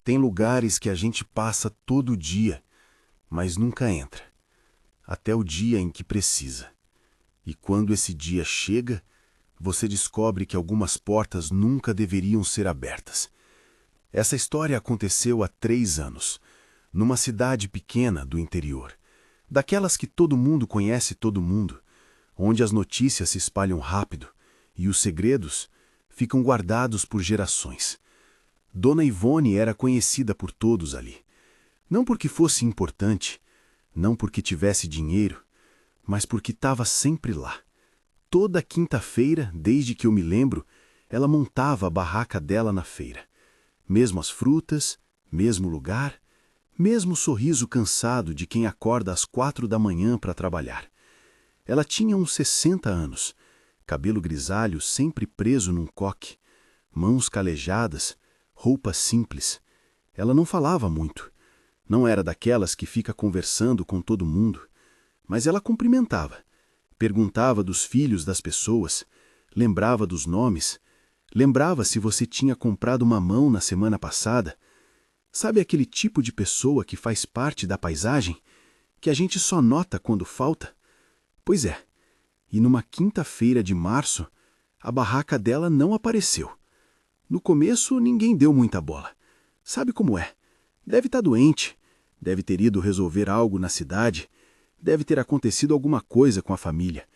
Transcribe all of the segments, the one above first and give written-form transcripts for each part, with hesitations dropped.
Tem lugares que a gente passa todo dia, mas nunca entra, até o dia em que precisa. E quando esse dia chega, você descobre que algumas portas nunca deveriam ser abertas. Essa história aconteceu há 3 anos, numa cidade pequena do interior, daquelas que todo mundo conhece todo mundo, onde as notícias se espalham rápido e os segredos ficam guardados por gerações. Dona Ivone era conhecida por todos ali. Não porque fosse importante, não porque tivesse dinheiro, mas porque estava sempre lá. Toda quinta-feira, desde que eu me lembro, ela montava a barraca dela na feira. Mesmo as frutas, mesmo lugar, mesmo sorriso cansado de quem acorda às 4 da manhã para trabalhar. Ela tinha uns 60 anos, cabelo grisalho sempre preso num coque, mãos calejadas, roupa simples. Ela não falava muito. Não era daquelas que fica conversando com todo mundo. Mas ela cumprimentava. Perguntava dos filhos das pessoas. Lembrava dos nomes. Lembrava se você tinha comprado mamão na semana passada. Sabe aquele tipo de pessoa que faz parte da paisagem? Que a gente só nota quando falta? Pois é. E numa quinta-feira de março, a barraca dela não apareceu. No começo, ninguém deu muita bola. Sabe como é? Deve estar doente, deve ter ido resolver algo na cidade, deve ter acontecido alguma coisa com a família.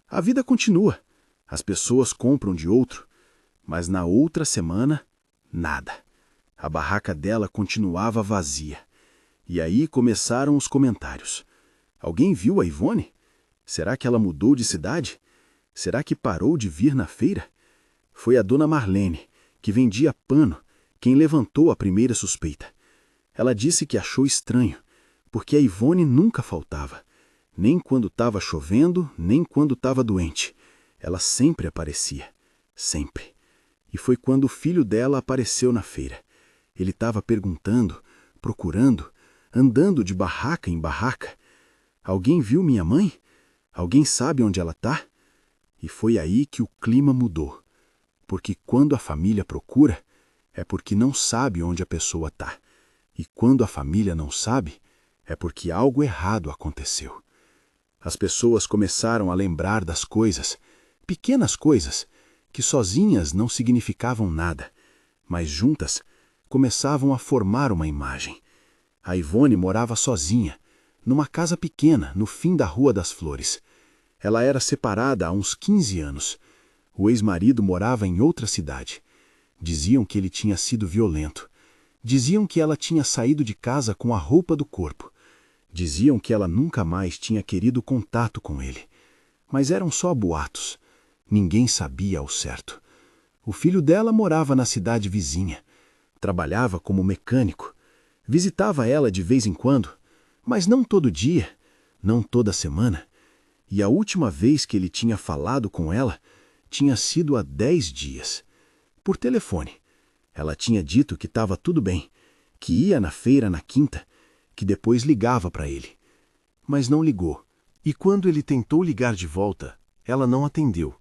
A vida continua, as pessoas compram de outro, mas na outra semana, nada. A barraca dela continuava vazia. E aí começaram os comentários. Alguém viu a Ivone? Será que ela mudou de cidade? Será que parou de vir na feira? Foi a dona Marlene, que vendia pano, quem levantou a primeira suspeita. Ela disse que achou estranho, porque a Ivone nunca faltava. Nem quando estava chovendo, nem quando estava doente. Ela sempre aparecia. Sempre. E foi quando o filho dela apareceu na feira. Ele estava perguntando, procurando, andando de barraca em barraca. Alguém viu minha mãe? Alguém sabe onde ela está? E foi aí que o clima mudou. Porque quando a família procura, é porque não sabe onde a pessoa está. E quando a família não sabe, é porque algo errado aconteceu. As pessoas começaram a lembrar das coisas, pequenas coisas, que sozinhas não significavam nada, mas juntas começavam a formar uma imagem. A Ivone morava sozinha, numa casa pequena, no fim da Rua das Flores. Ela era separada há uns 15 anos. O ex-marido morava em outra cidade. Diziam que ele tinha sido violento. Diziam que ela tinha saído de casa com a roupa do corpo. Diziam que ela nunca mais tinha querido contato com ele. Mas eram só boatos. Ninguém sabia ao certo. O filho dela morava na cidade vizinha. Trabalhava como mecânico. Visitava ela de vez em quando, mas não todo dia, não toda semana. E a última vez que ele tinha falado com ela tinha sido há 10 dias. Por telefone. Ela tinha dito que estava tudo bem, que ia na feira na quinta, que depois ligava para ele. Mas não ligou. E quando ele tentou ligar de volta, ela não atendeu.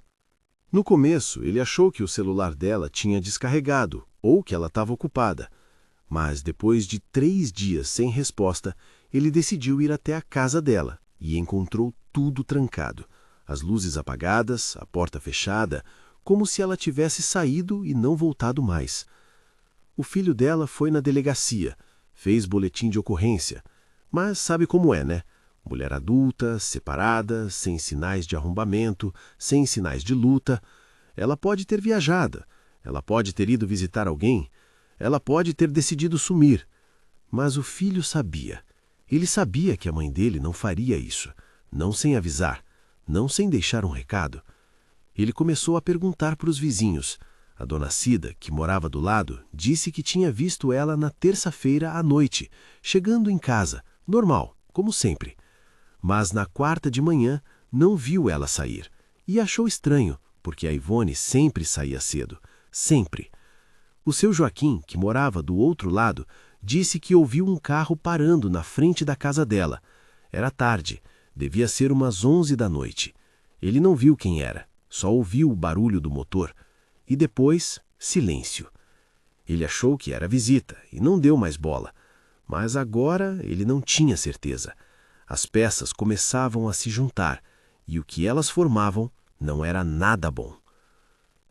No começo, ele achou que o celular dela tinha descarregado ou que ela estava ocupada. Mas depois de 3 dias sem resposta, ele decidiu ir até a casa dela e encontrou tudo trancado. As luzes apagadas, a porta fechada, como se ela tivesse saído e não voltado mais. O filho dela foi na delegacia, fez boletim de ocorrência. Mas sabe como é, né? Mulher adulta, separada, sem sinais de arrombamento, sem sinais de luta. Ela pode ter viajado, ela pode ter ido visitar alguém, ela pode ter decidido sumir. Mas o filho sabia. Ele sabia que a mãe dele não faria isso, não sem avisar, não sem deixar um recado. Ele começou a perguntar para os vizinhos. A dona Cida, que morava do lado, disse que tinha visto ela na terça-feira à noite, chegando em casa, normal, como sempre. Mas na quarta de manhã não viu ela sair. E achou estranho, porque a Ivone sempre saía cedo. Sempre. O seu Joaquim, que morava do outro lado, disse que ouviu um carro parando na frente da casa dela. Era tarde, devia ser umas 11 da noite. Ele não viu quem era, só ouviu o barulho do motor. E depois, silêncio. Ele achou que era visita e não deu mais bola. Mas agora ele não tinha certeza. As peças começavam a se juntar e o que elas formavam não era nada bom.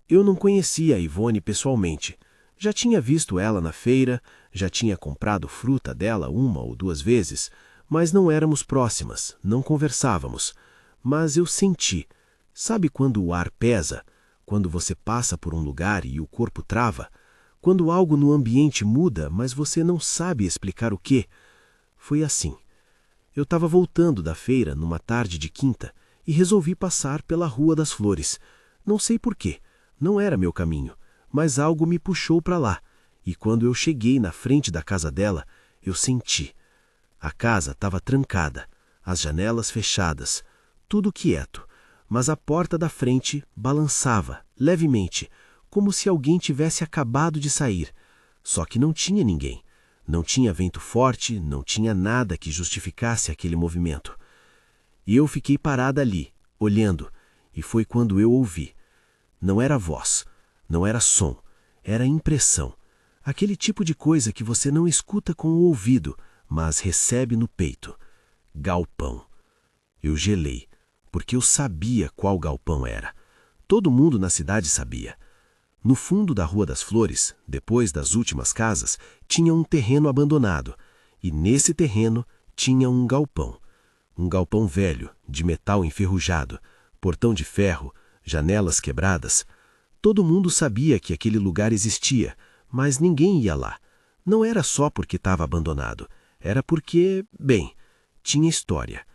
Eu não conhecia a Ivone pessoalmente. Já tinha visto ela na feira, já tinha comprado fruta dela 1 ou 2 vezes, mas não éramos próximas, não conversávamos. Mas eu senti. Sabe quando o ar pesa? Quando você passa por um lugar e o corpo trava? Quando algo no ambiente muda, mas você não sabe explicar o quê? Foi assim. Eu estava voltando da feira numa tarde de quinta e resolvi passar pela Rua das Flores. Não sei por quê, não era meu caminho, mas algo me puxou para lá. E quando eu cheguei na frente da casa dela, eu senti. A casa estava trancada, as janelas fechadas, tudo quieto, mas a porta da frente balançava, levemente, como se alguém tivesse acabado de sair. Só que não tinha ninguém. Não tinha vento forte, não tinha nada que justificasse aquele movimento. E eu fiquei parada ali, olhando, e foi quando eu ouvi. Não era voz, não era som, era impressão. Aquele tipo de coisa que você não escuta com o ouvido, mas recebe no peito. Galpão. Eu gelei, porque eu sabia qual galpão era. Todo mundo na cidade sabia. No fundo da Rua das Flores, depois das últimas casas, tinha um terreno abandonado, e nesse terreno tinha um galpão. Um galpão velho, de metal enferrujado, portão de ferro, janelas quebradas. Todo mundo sabia que aquele lugar existia, mas ninguém ia lá. Não era só porque estava abandonado, era porque, bem, tinha história.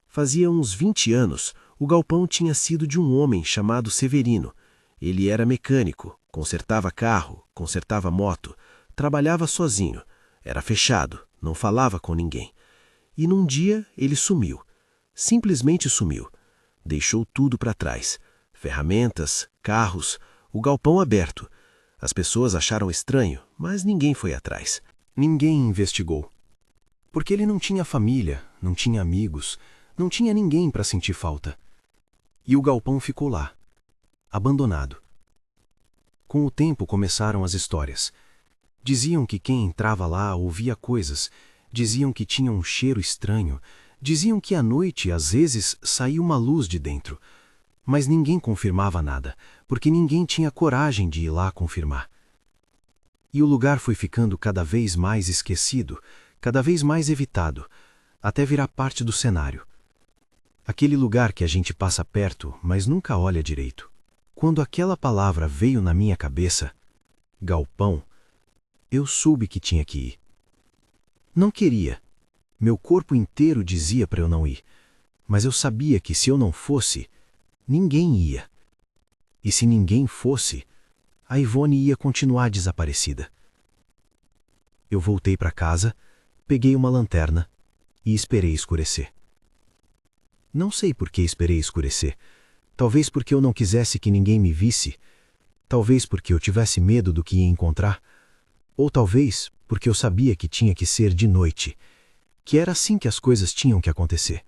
Fazia uns 20 anos, o galpão tinha sido de um homem chamado Severino. Ele era mecânico, consertava carro, consertava moto, trabalhava sozinho, era fechado, não falava com ninguém. E num dia ele sumiu, simplesmente sumiu. Deixou tudo para trás, ferramentas, carros, o galpão aberto. As pessoas acharam estranho, mas ninguém foi atrás. Ninguém investigou. Porque ele não tinha família, não tinha amigos, não tinha ninguém para sentir falta. E o galpão ficou lá, abandonado. Com o tempo começaram as histórias. Diziam que quem entrava lá ouvia coisas, diziam que tinha um cheiro estranho, diziam que à noite, às vezes, saía uma luz de dentro. Mas ninguém confirmava nada, porque ninguém tinha coragem de ir lá confirmar. E o lugar foi ficando cada vez mais esquecido, cada vez mais evitado, até virar parte do cenário. Aquele lugar que a gente passa perto, mas nunca olha direito. Quando aquela palavra veio na minha cabeça, galpão, eu soube que tinha que ir. Não queria. Meu corpo inteiro dizia para eu não ir. Mas eu sabia que se eu não fosse, ninguém ia. E se ninguém fosse, a Ivone ia continuar desaparecida. Eu voltei para casa, peguei uma lanterna e esperei escurecer. Não sei por que esperei escurecer. Talvez porque eu não quisesse que ninguém me visse. Talvez porque eu tivesse medo do que ia encontrar. Ou talvez porque eu sabia que tinha que ser de noite, que era assim que as coisas tinham que acontecer.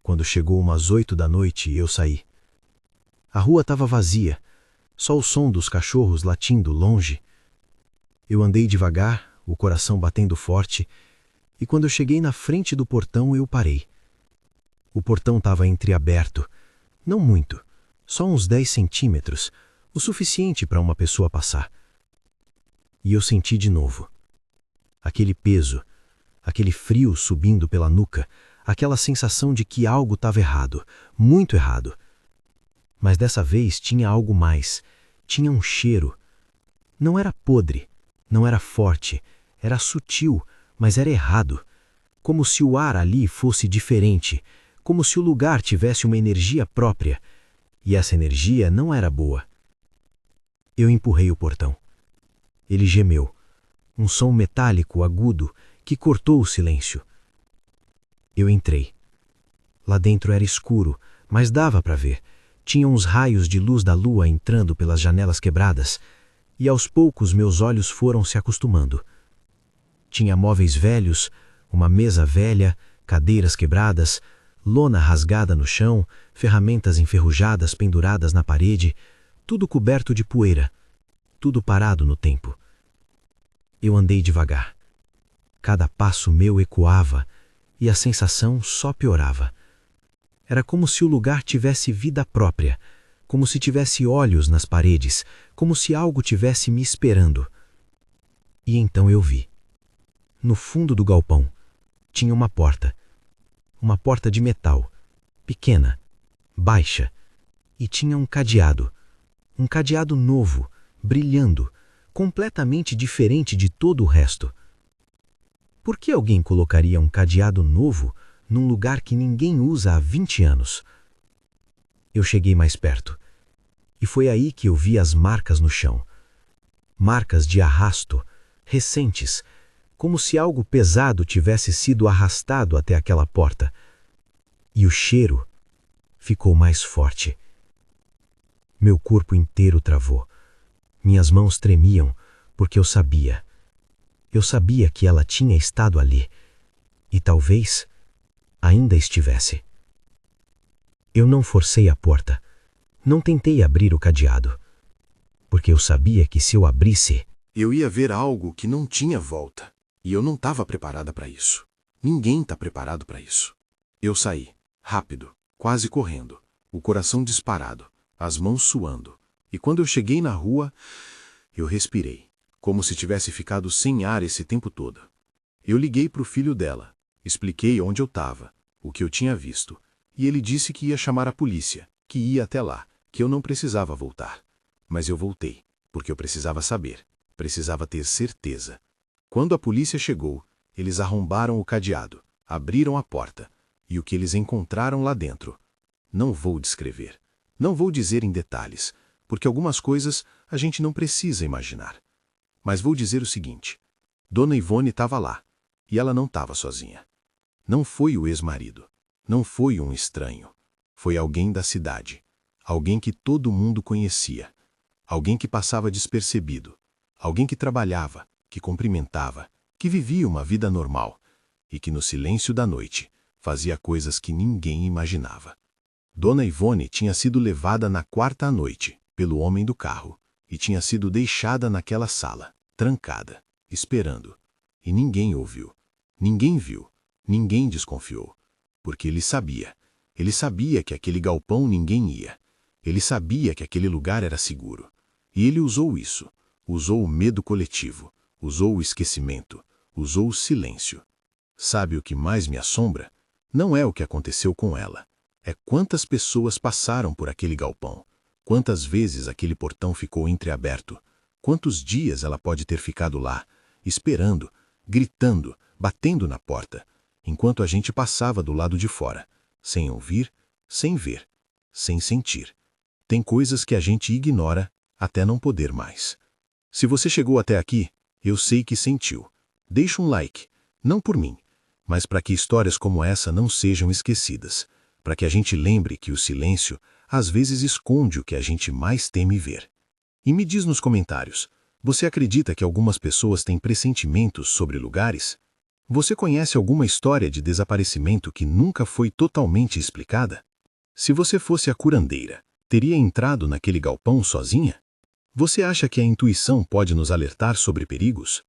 Quando chegou umas 8 da noite, eu saí. A rua estava vazia, só o som dos cachorros latindo longe. Eu andei devagar, o coração batendo forte, e quando eu cheguei na frente do portão, eu parei. O portão estava entreaberto, não muito, só uns 10 centímetros, o suficiente para uma pessoa passar. E eu senti de novo. Aquele peso, aquele frio subindo pela nuca, aquela sensação de que algo estava errado, muito errado. Mas dessa vez tinha algo mais, tinha um cheiro. Não era podre, não era forte, era sutil, mas era errado. Como se o ar ali fosse diferente, como se o lugar tivesse uma energia própria. E essa energia não era boa. Eu empurrei o portão. Ele gemeu. Um som metálico agudo que cortou o silêncio. Eu entrei. Lá dentro era escuro, mas dava para ver. Tinha uns raios de luz da lua entrando pelas janelas quebradas, e aos poucos meus olhos foram se acostumando. Tinha móveis velhos, uma mesa velha, cadeiras quebradas, lona rasgada no chão, ferramentas enferrujadas penduradas na parede, tudo coberto de poeira, tudo parado no tempo. Eu andei devagar. Cada passo meu ecoava e a sensação só piorava. Era como se o lugar tivesse vida própria, como se tivesse olhos nas paredes, como se algo tivesse me esperando. E então eu vi. No fundo do galpão tinha uma porta de metal, pequena, baixa, e tinha um cadeado novo, brilhando, completamente diferente de todo o resto. Por que alguém colocaria um cadeado novo num lugar que ninguém usa há 20 anos? Eu cheguei mais perto, e foi aí que eu vi as marcas no chão. Marcas de arrasto, recentes, como se algo pesado tivesse sido arrastado até aquela porta. E o cheiro ficou mais forte. Meu corpo inteiro travou. Minhas mãos tremiam, porque eu sabia que ela tinha estado ali, e talvez ainda estivesse. Eu não forcei a porta, não tentei abrir o cadeado, porque eu sabia que se eu abrisse, Eu ia ver algo que não tinha volta, e eu não estava preparada para isso. Ninguém está preparado para isso. Eu saí, rápido, quase correndo, o coração disparado, as mãos suando, e quando eu cheguei na rua, eu respirei, como se tivesse ficado sem ar esse tempo todo. Eu liguei para o filho dela, expliquei onde eu estava, o que eu tinha visto, e ele disse que ia chamar a polícia, que ia até lá, que eu não precisava voltar. Mas eu voltei, porque eu precisava saber, precisava ter certeza. Quando a polícia chegou, eles arrombaram o cadeado, abriram a porta, e o que eles encontraram lá dentro, não vou descrever, não vou dizer em detalhes, porque algumas coisas a gente não precisa imaginar. Mas vou dizer o seguinte: Dona Ivone estava lá, e ela não estava sozinha. Não foi o ex-marido, não foi um estranho, foi alguém da cidade, alguém que todo mundo conhecia, alguém que passava despercebido, alguém que trabalhava, que cumprimentava, que vivia uma vida normal e que no silêncio da noite fazia coisas que ninguém imaginava. Dona Ivone tinha sido levada na quarta noite pelo homem do carro e tinha sido deixada naquela sala, trancada, esperando. E ninguém ouviu, ninguém viu, ninguém desconfiou, porque ele sabia que aquele galpão ninguém ia. Ele sabia que aquele lugar era seguro. E ele usou isso, usou o medo coletivo, usou o esquecimento, usou o silêncio. Sabe o que mais me assombra? Não é o que aconteceu com ela. É quantas pessoas passaram por aquele galpão. Quantas vezes aquele portão ficou entreaberto. Quantos dias ela pode ter ficado lá, esperando, gritando, batendo na porta, enquanto a gente passava do lado de fora, sem ouvir, sem ver, sem sentir. Tem coisas que a gente ignora até não poder mais. Se você chegou até aqui, eu sei que sentiu. Deixa um like, não por mim, mas para que histórias como essa não sejam esquecidas, para que a gente lembre que o silêncio às vezes esconde o que a gente mais teme ver. E me diz nos comentários, você acredita que algumas pessoas têm pressentimentos sobre lugares? Você conhece alguma história de desaparecimento que nunca foi totalmente explicada? Se você fosse a curandeira, teria entrado naquele galpão sozinha? Você acha que a intuição pode nos alertar sobre perigos?